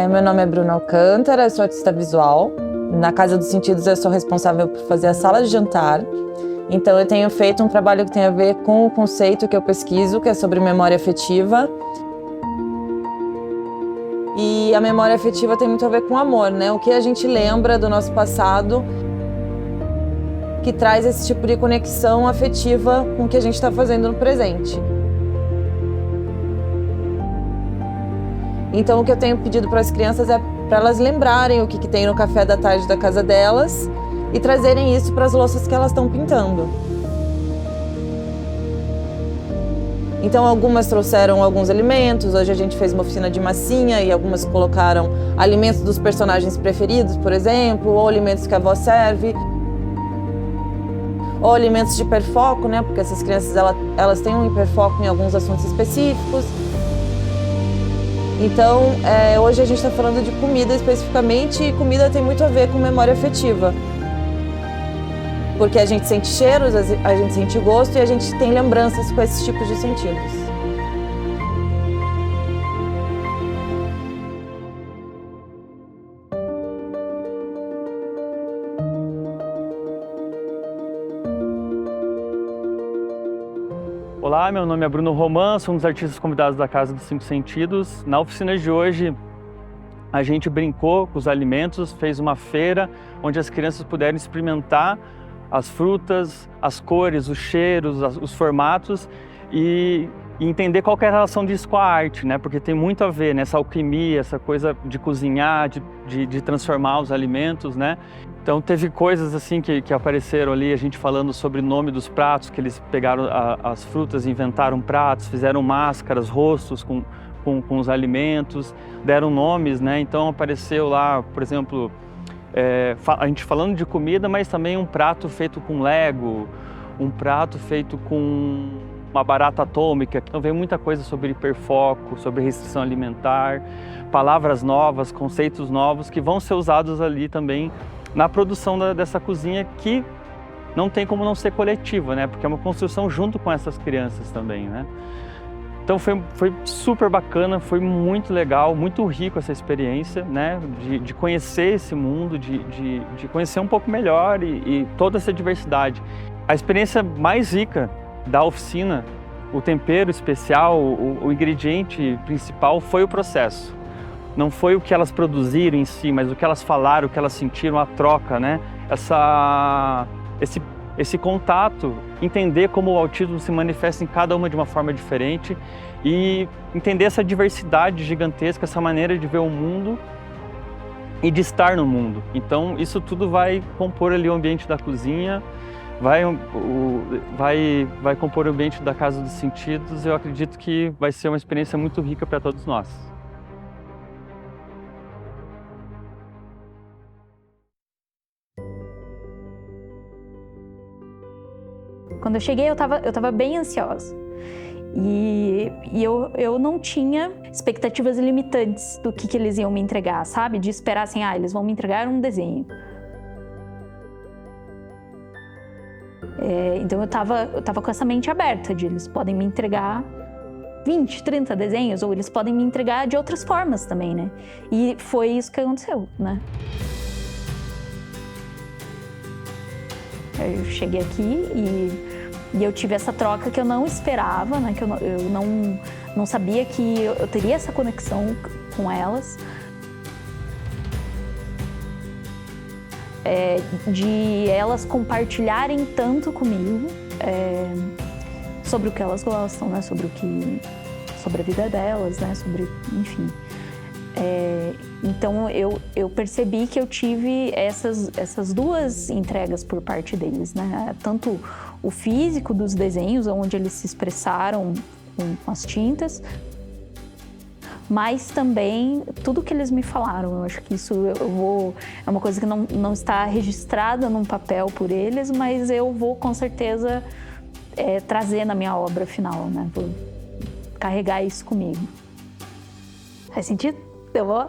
Meu nome é Bruna Alcântara, eu sou artista visual. Na Casa dos Sentidos eu sou responsável por fazer a sala de jantar. Então eu tenho feito um trabalho que tem a ver com o conceito que eu pesquiso, que é sobre memória afetiva. E a memória afetiva tem muito a ver com amor, né? O que a gente lembra do nosso passado que traz esse tipo de conexão afetiva com o que a gente está fazendo no presente. Então o que eu tenho pedido para as crianças é para elas lembrarem o que tem no café da tarde da casa delas e trazerem isso para as louças que elas estão pintando. Então algumas trouxeram alguns alimentos, hoje a gente fez uma oficina de massinha e algumas colocaram alimentos dos personagens preferidos, por exemplo, ou alimentos que a avó serve, ou alimentos de hiperfoco, né? Porque essas crianças elas têm um hiperfoco em alguns assuntos específicos. Então, hoje a gente está falando de comida especificamente, e comida tem muito a ver com memória afetiva. Porque a gente sente cheiros, a gente sente gosto e a gente tem lembranças com esses tipos de sentidos. Olá, meu nome é Bruno Roman, sou um dos artistas convidados da Casa dos Cinco Sentidos. Na oficina de hoje, a gente brincou com os alimentos, fez uma feira onde as crianças puderam experimentar as frutas, as cores, os cheiros, os formatos e entender qual que é a relação disso com a arte, né? Porque tem muito a ver nessa alquimia, essa coisa de cozinhar, de transformar os alimentos, né? Então teve coisas assim que apareceram ali, a gente falando sobre o nome dos pratos, que eles pegaram as frutas, inventaram pratos, fizeram máscaras, rostos com os alimentos, deram nomes, né? Então apareceu lá, por exemplo, a gente falando de comida, mas também um prato feito com Lego, um prato feito com uma barata atômica. Então veio muita coisa sobre hiperfoco, sobre restrição alimentar, palavras novas, conceitos novos que vão ser usados ali também na produção dessa cozinha, que não tem como não ser coletiva, né? Porque é uma construção junto com essas crianças também, né? Então foi super bacana, foi muito legal, muito rico essa experiência, né? De conhecer esse mundo, de conhecer um pouco melhor e toda essa diversidade. A experiência mais rica da oficina, o tempero especial, o ingrediente principal foi o processo. Não foi o que elas produziram em si, mas o que elas falaram, o que elas sentiram, a troca, né? Esse contato, entender como o autismo se manifesta em cada uma de uma forma diferente e entender essa diversidade gigantesca, essa maneira de ver o mundo e de estar no mundo. Então isso tudo vai compor ali o ambiente da cozinha, vai compor o ambiente da Casa dos Sentidos. Eu acredito que vai ser uma experiência muito rica para todos nós. Quando eu cheguei, eu tava bem ansiosa. E eu não tinha expectativas limitantes do que eles iam me entregar, sabe? De esperar assim, eles vão me entregar um desenho. Então eu tava com essa mente aberta de eles podem me entregar 20, 30 desenhos, ou eles podem me entregar de outras formas também, né? E foi isso que aconteceu, né? Eu cheguei aqui e eu tive essa troca que eu não esperava, né? Que eu não sabia que eu teria essa conexão com elas. De elas compartilharem tanto comigo sobre o que elas gostam, né? Sobre a vida delas, né? Enfim. Então eu percebi que eu tive essas duas entregas por parte deles, né? Tanto o físico dos desenhos, onde eles se expressaram com as tintas, mas também tudo que eles me falaram. Eu acho que isso é uma coisa que não está registrada num papel por eles, mas eu vou com certeza trazer na minha obra final, né? Vou carregar isso comigo. Faz sentido? Eu vou